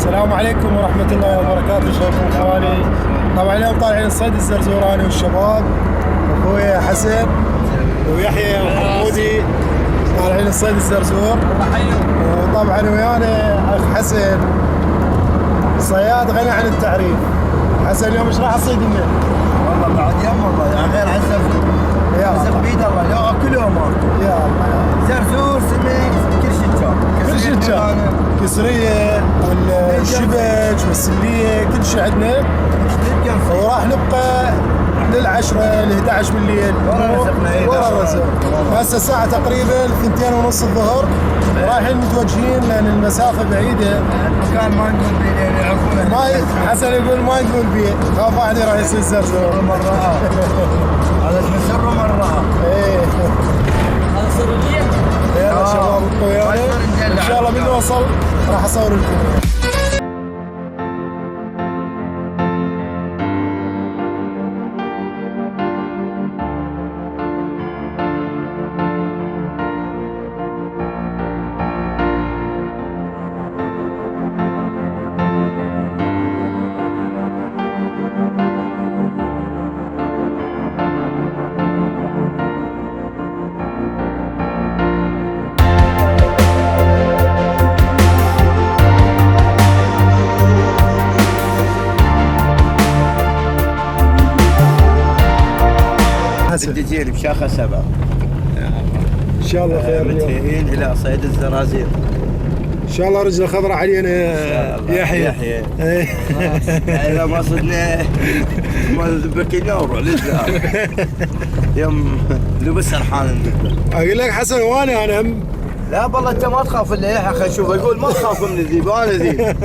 السلام عليكم ورحمة الله وبركاته شباب اخواني. طبعا اليوم طالعين الصيد الزرزوراني والشباب اخوي حسن ويحيى وحمودي طالعين الصيد الزرزور. وطبعا ويانا اخ حسن صياد غني عن التعريف. حسن اليوم ايش راح تصيد لنا؟ والله بعد يوم والله يا غير عسف عسف بيد الله يا كل يوم يا الله. زرزور سمك كل شيء كسرية والشبك والسلية كل شيء عندنا. وراح نبقى للعشرة ل 11 بالليل ورا الرزق. هسه الساعة تقريبا 2:30 الظهر. رايحين متوجهين لأن المسافة بعيدة. المكان ما نقول بيه لأن يعرفونه. حسن يقول ما نقول بيه، خاف واحد راح يصير زرزور. مرة هذا اسمه سر مرة. ايه هذا سر الجيل. يلا شباب ويانا ان شاء الله من نوصل راح اصور لكم. بدي جيل بشاخة 7 ان شاء الله خير اليوم. متجهين الى صيد الزرازير ان شاء الله رجله خضراء علينا يحيى. اذا ما صدنا مال بكينا وروح للزهر يوم لبس سرحان. اقول لك حسن وانا لا والله انت ما تخاف الا يحيى. خلينا نشوف يقول ما تخاف من الذيب. انا ذيب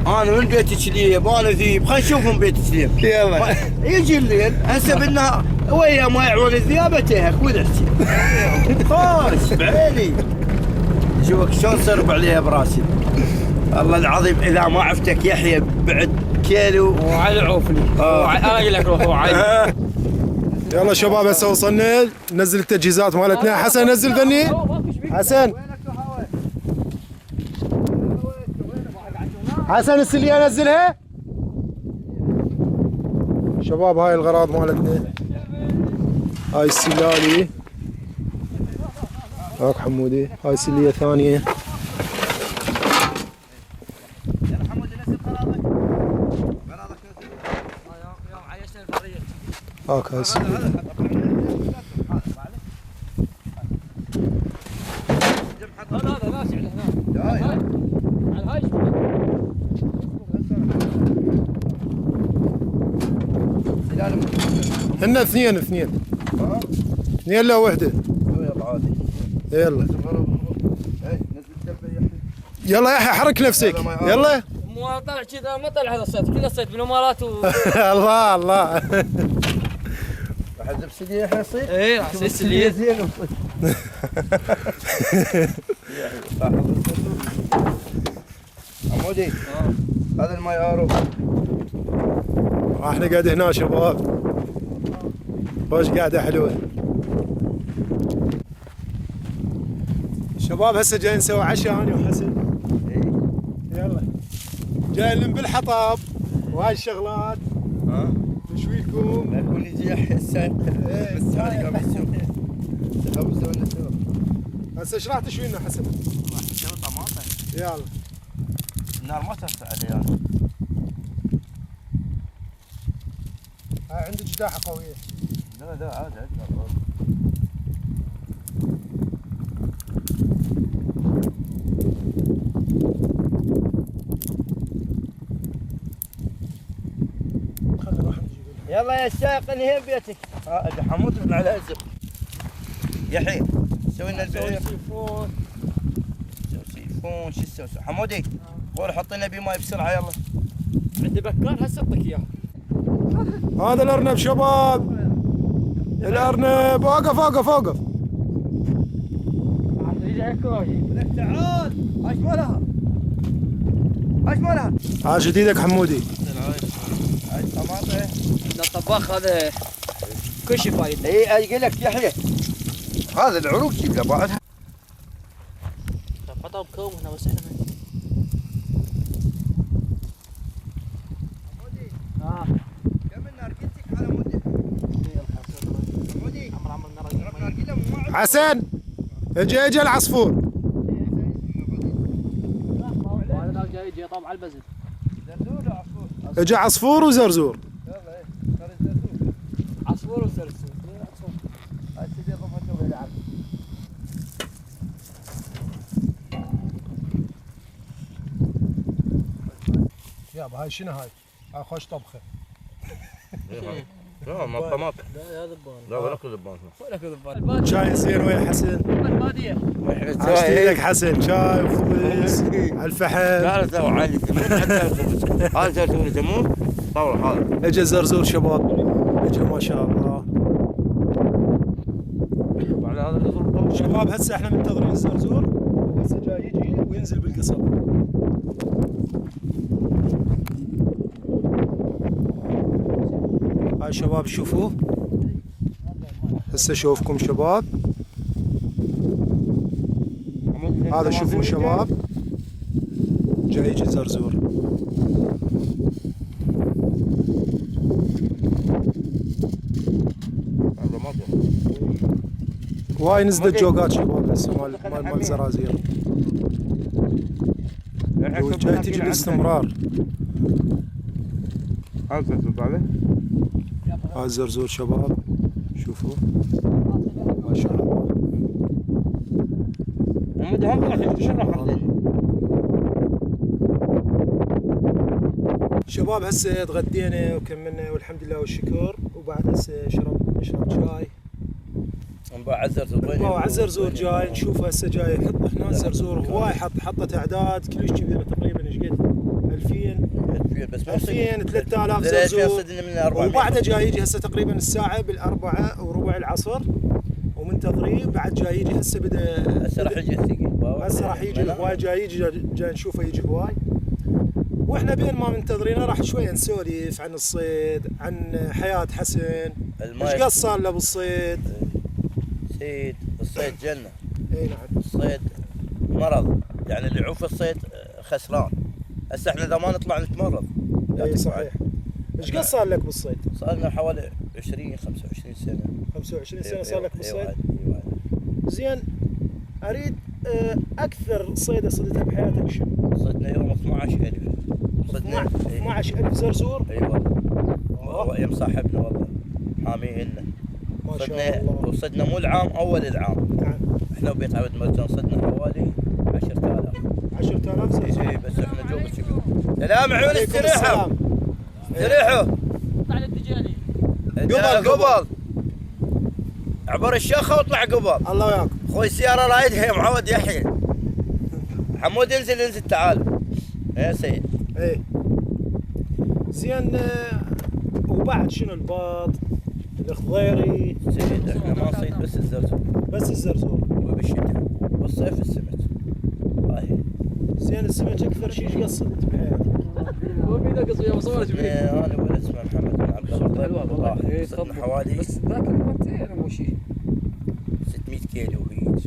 انا من بيتك ليب انا ذيب. خلينا نشوف من بيتك ليب. يلا يجي الليل هسه بالنهار ويا ما يعون الذياب اتيهك ودحتي خوش بعيني. شوفك شلون صرب عليها براسي. الله العظيم اذا ما عفتك يحيى بعد كيلو وعلى عوفني. انا اقول لك روح وعلي. يلا شباب هسه وصلنا ننزل التجهيزات مالتنا. حسن نزل ذني. حسن حسن السلية نزلها. شباب هاي الغراض مالتنا. هاي السلالي هاك حمودي. هاي سلية ثانية. هاك هاي السلية. هذا ناسي على هناك. على هاي هن اثنين لا وحدة. يلا عادي يلا يلا يحيى حرك نفسك يلا. مو طلع كذا ما طلع هذا الصيد كله صيد بالامارات الله الله. راح تجيب سلية يحيى يصير؟ ايه راح يصير سلية زين. عمودي هذا الماي ارو. احنا قاعد هنا شباب. خوش قاعدة حلوة. شباب هسه جاي نسوي عشاء انا وحسن. يلا جاي نلم بالحطب وهاي الشغلات. نشوي لكم. لا يكون يجي يحيى الساعة الثاني قام يسوي. سوينا سوا. هسه ايش راح تشوي لنا حسن؟ راح نسوي طماطم. يلا النار ما ترفع عليه يعني. هاي عندي جداحة قوية. لا عادي عادي. خلينا نروح نجيب. يلا يا شايق انهي بيتك. حمود بن على الازرق. يحيى سوي لنا البعير. سيفون سيفون شو تسوي؟ حمودي قول حط لنا بماي بسرعه يلا. عندي بكار هسه اعطيك اياه. هذا الارنب شباب. الارنب وقف وقف وقف. تعال ايش مالها؟ ايش مالها؟ ها جديدك حمودي. هاي طماطم. الطباخ هذا كل شيء فايد. اي اقول لك يحيى هذا العروق جيب له بعد. ต้องเคิ่มนะว่าใช่ไหม حسن اجى العصفور. هذا جاي طابع البزل. اجى عصفور وزرزور. عصفور وزرزور. يابا هاي شنو هاي؟ هاي خوش طبخه. لا ما طماط. لا هذا ذبان. لا ولا كل ذبان. ولا كذا ذبان. شاي زين ويا حسن. البادية. عشتي لك حسن شاي وخبز على الفحم. لا تو عادي. هذا زرزور تموت. طول هذا. اجى زرزور شباب. اجى ما شاء الله. وعلى هذا الزرزور شباب هسه احنا منتظرين الزرزور هسه جاي يجي وينزل بالقصب. هاي شباب شوفوا هسه شوفكم شباب. هذا شوفوا شباب جاي يجي زرزور. واي نزلت جوقات شباب هسه مال زرازير. جاي تجي باستمرار. هذا الزرزور عليه. هذا الزرزور شباب شوفوا ما شاء الله. محمد هم راح شو راح شباب هسه تغدينا وكملنا والحمد لله والشكر. وبعد هسه نشرب شاي. نباع زرزور. نباع زرزور جاي نشوف هسه جاي يحط هنا زرزور هواي حطت اعداد كلش كبيره تقريبا ايش قد 2000 بس 2000 3000 زرزور. من وبعده جاي يجي هسه تقريبا الساعه بالأربعة وربع العصر ومنتظرين. بعد جاي يجي هسه بدا هسه راح يجي هسه راح يجي هواي جاي يجي جاي نشوفه يجي هواي. واحنا بين ما منتظرينه راح شويه نسولف عن الصيد عن حياه حسن. ايش قد صار له بالصيد؟ الصيد جنه. اي نعم. الصيد مرض يعني اللي يعوف الصيد خسران. هسه احنا اذا ما نطلع نتمرض. اي صحيح. ايش قد صار لك بالصيد؟ صار لنا حوالي 20 25 سنه. 25 سنه صار لك بالصيد؟ ايوه. زين اريد اكثر صيده صدتها بحياتك شنو؟ صدنا يوم 12000. صدنا 12000 زرزور؟ ايوه. هو يم صاحبنا والله حامينا. ما شاء الله. وصدنا مو العام اول العام. نعم. احنا وبيت عبد مرجان صدنا حوالي 10000. 10000 زرزور. اي بس احنا جو بالشكل. سلام عيون استريحوا. استريحوا. طلع الدجالي. قبل عبر الشيخه واطلع قبل. الله وياكم. اخوي السياره رايدها يا معود يحيى. حمود انزل تعال. يا سيد. ايه. زين وبعد شنو الباط؟ الخضيري؟ سيد احنا ما نصيد بس الزرزور. بس الزرزور. وبالشتاء بالصيف السمك. هاي. زين السمك اكثر شيء ايش قد صدت بحياتك؟ هو في نقص ويا مصورك فيه. انا ولد اسمه محمد بن عبد الله. والله صدنا حوالي بس ذاك مرتين مو شيء. 600 كيلو هيك.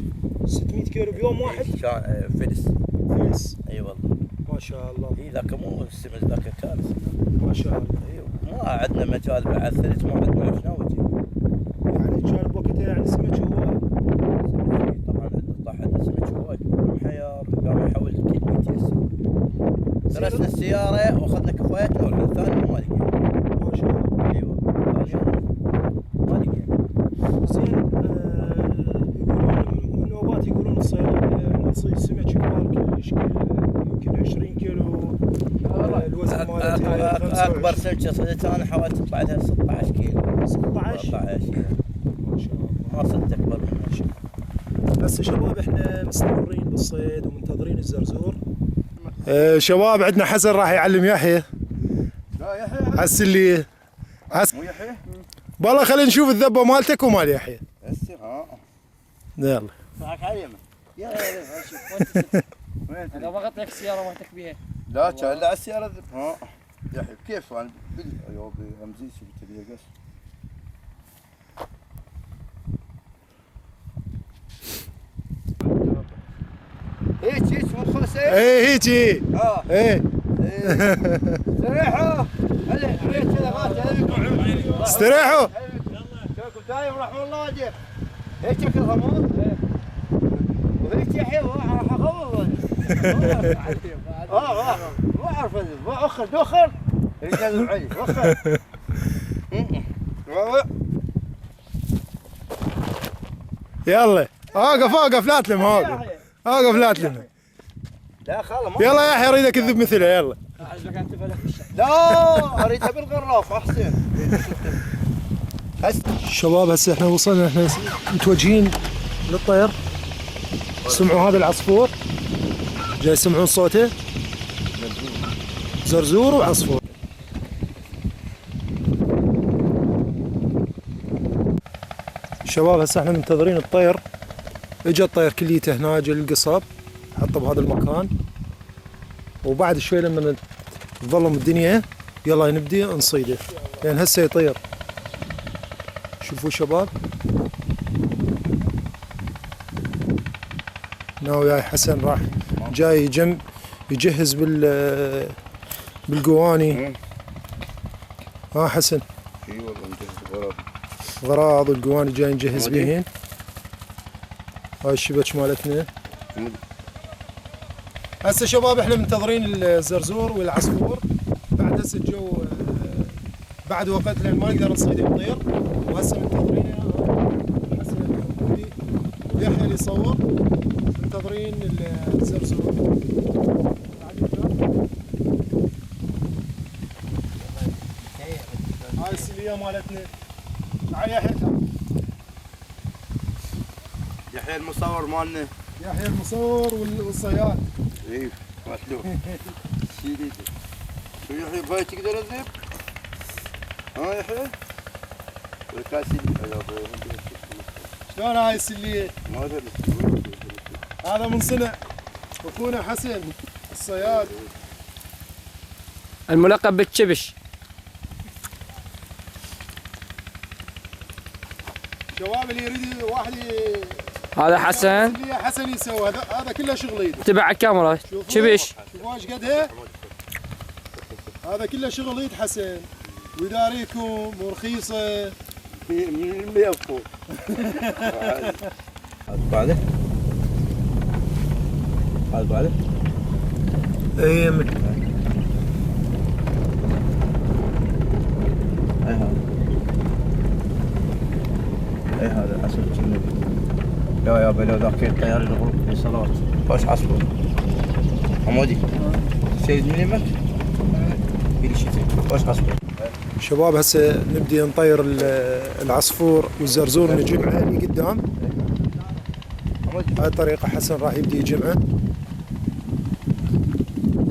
600 كيلو بيوم واحد؟ كان فلس. فلس. اي والله. ما شاء الله. اي ذاك مو السمك ذاك كارثه. ما شاء الله. ايوه ما عندنا مجال بعد ثلج ما عندنا شنو وجه. يعني كان بوقتها يعني سمك هواي. طبعا طاح عندنا سمك هواي. حيار قام يحول كل 200 سنه. درسنا السياره واخذنا كفايتنا والثاني ما لقينا. ما شاء الله. ايوه ثاني يوم ما لقينا. زين يقولون من نوبات يقولون الصيد نصيد سمك كبار كلش يمكن 20 كيلو الوزن مالتها. اكبر سمكه صيدتها انا حاولت تطلع لها 16 كيلو. 16 ما شاء الله. ما صدت اكبر منها. هسه شباب احنا مستمرين بالصيد ومنتظرين الزرزور. شباب عندنا حسن راح يعلم يحيى. لا يحيى هسه اللي مو يحيى. والله خلينا نشوف الذبه مالتك ومال يحيى. هسه يلا. معك عليمه. يا انا ضغطت لك السياره وحدك بيها. لا كان لا السياره ذب. ها يحيى كيف انا ايوه بامزيز قلت لي قص. هيك مو خلص ايه هيجي. ايه استريحوا. هلا حبيت سلامات. استريحوا. شلونكم دايم رحم الله وجهك. هيك شكل غموض؟ وهيك يحيى راح اغمض. ما اعرف اخر دوخر رجال علي وخر. يلا اوقف لا تلم اوقف لا تلم. لا خلاص يلا يا يحيى اريدك تذب مثله يلا. لا اريدها بالغراف احسن. شباب هسه احنا وصلنا، احنا متوجهين للطير. سمعوا هذا العصفور جاي يسمعون صوته؟ زرزور وعصفور. شباب هسه احنا منتظرين الطير. اجى الطير كليته هنا، اجى القصب حطه بهذا المكان، وبعد شوي لما تظلم الدنيا يلا نبدي نصيده لان هسه يطير. شوفوا شباب هنا وياي حسن راح جاي يجهز بالقواني. ها حسن اي والله مجهز غراض والقواني جاي نجهز بيهن. هاي الشبك مالتنا. هسه شباب احنا منتظرين الزرزور والعصفور. بعد هسه الجو بعد وقت لان ما نقدر نصيد يطير، وهسه منتظرين حسن الحمودي ويحيى اللي يصور، منتظرين الزرزور. هاي السليه مالتنا. تعال يحيى يحيى المصور مالنا. يحيى المصور والصياد. اي مطلوب. شو يحيى باي تقدر تذيب؟ ها يحيى؟ والكاسي شلون هاي السليه؟ ما ادري. هذا من صنع اخونا حسن الصياد الملقب بالشبش. شباب اللي يريد واحد هذا حسن حسن يسوي هذا كله شغل ايده. تبع على الكاميرا شبش. شوفوا ايش قدها؟ هذا كله شغل ايد حسن ويداريكم ورخيصه. من الميفو. هذا بعده؟ هذا بعده؟ اي اي هذا. اي هذا اسد جنوبي. يا بلو ذاك الطيار الغروب في صلاة. خوش عصفور. حمودي. سيد من يمك؟ بيلي شتي. خوش عصفور. شباب هسه نبدي نطير العصفور والزرزور نجمعه اللي قدام. هاي الطريقة حسن راح يبدي يجمعه.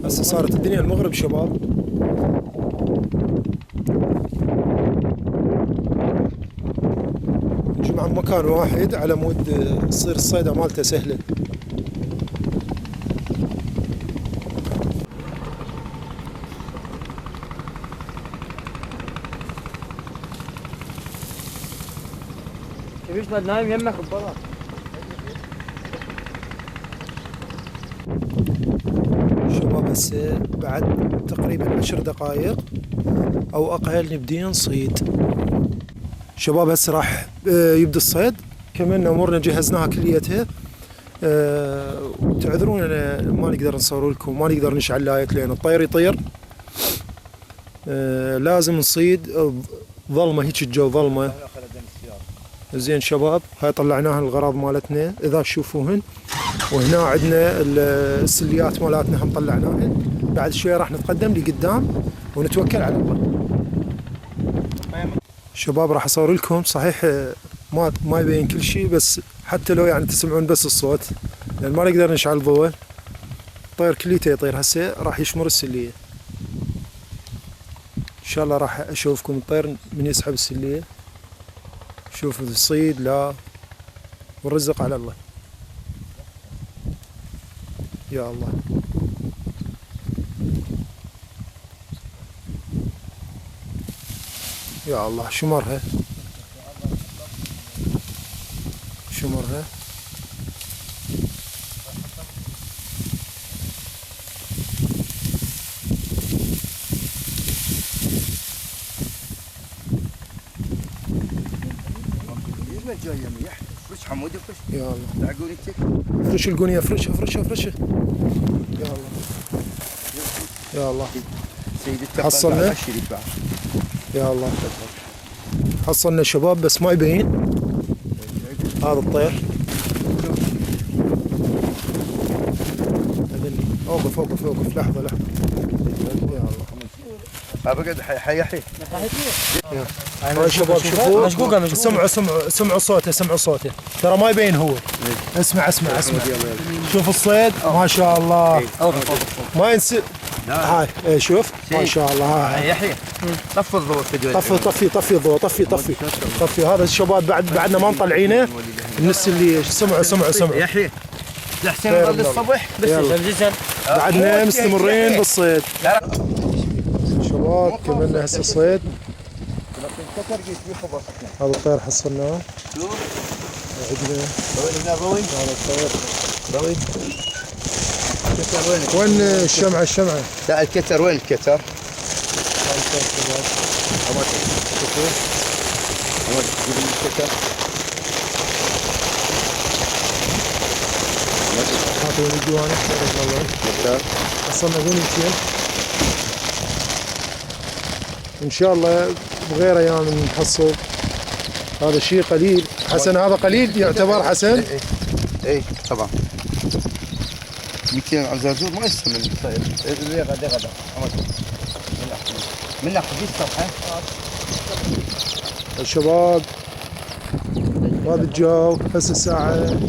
هسه صارت الدنيا المغرب شباب. نجمع بمكان واحد على مود تصير الصيدة مالته سهلة. شبش ما نايم يمك ببرا. شباب هسه بعد تقريبا 10 دقائق او اقل نبدي نصيد. شباب هسه راح يبدا الصيد. كمان امورنا جهزناها كليتها. وتعذرون انا ما نقدر نصور لكم، ما نقدر نشعل لايت لان الطير يطير. لازم نصيد ظلمه، هيك الجو ظلمه. زين شباب هاي طلعناها الغراض مالتنا اذا تشوفوهن، وهنا عندنا السليات مالتنا هم طلعناهن. بعد شوي راح نتقدم لقدام ونتوكل على الله. شباب راح اصور لكم صحيح ما يبين كل شيء، بس حتى لو يعني تسمعون بس الصوت لان ما نقدر نشعل ضوء. الطير كليته يطير هسه راح يشمر السليه. ان شاء الله راح اشوفكم الطير من يسحب السليه. شوفوا الصيد لا والرزق على الله. يا الله. يا الله شمرها شمرها. جاي مليح. فرش حمودي فرش. يلا تعقوني تك. فرش القنية، فرشها فرشها فرشها. يلا يلا سيد التقل حصلنا؟ بعد الشريف بعد. يلا حصلنا شباب بس ما يبين. هذا الطير اوقف اوقف اوقف لحظة لحظة. يلا بقعد حيحيي. هاي شباب شوفوا، سمعوا صوته، سمعوا صوته، ترى ما يبين هو. اسمع اسمع اسمع، شوف الصيد ما شاء الله، ما ينسى. هاي إيه شوف ما شاء الله. هاي يحيى طفي الضوء كده. طفي الضوء، طفي هذا الشباب بعدنا ما مطلعينه. الناس اللي سمعوا يحيى لحسين يظل الصبح بس. بعدنا مستمرين بالصيد شباب. كملنا هسه الصيد. هذا الطير حصلناه. عندنا هذا الطير. وين الشمعة؟ لا الكتر وين الكتر؟ حاطين الجوانب. حصلنا غنيتين ان شاء الله. بغير ايام نحصل. هذا شيء قليل حسن، هذا قليل يعتبر حسن. ايه طبعا 200 على الزازور ما يستمر الصيد. غدا من ناحية الصبح. الشباب هذا الجو هسه الساعة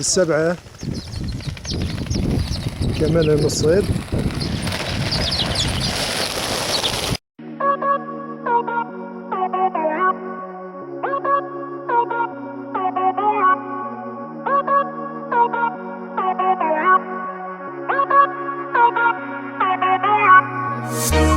7. كملنا من الصيد. Thank you.